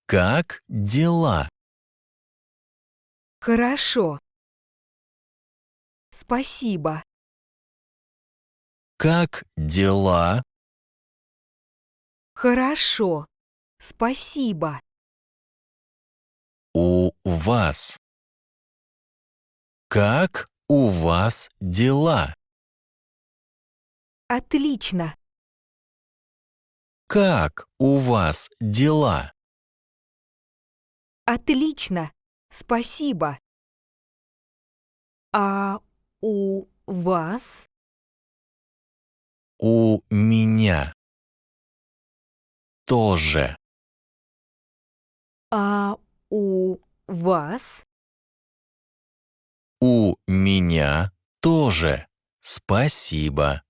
Как дела? Хорошо. Спасибо. Как дела? Хорошо. Спасибо. У вас? Как у вас дела? Отлично. Как у вас дела? Отлично. Спасибо. А у вас? У меня тоже. А у вас? У меня тоже. Спасибо.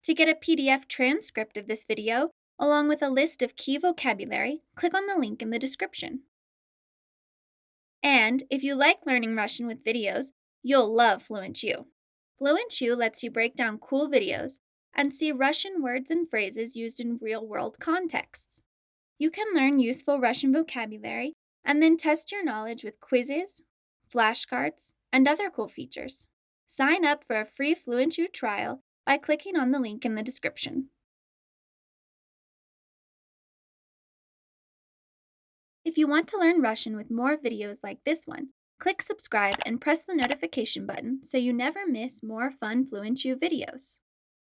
To get a PDF transcript of this video, along with a list of key vocabulary, click on the link in the description. And if you like learning Russian with videos, you'll love Fluent U. Fluent U lets you break down cool videos and see Russian words and phrases used in real world contexts. You can learn useful Russian vocabulary and then test your knowledge with quizzes, flashcards, and other cool features. Sign up for a free Fluent U trial by clicking on the link in the description. If you want to learn Russian with more videos like this one, click subscribe and press the notification button so you never miss more fun Fluent U videos.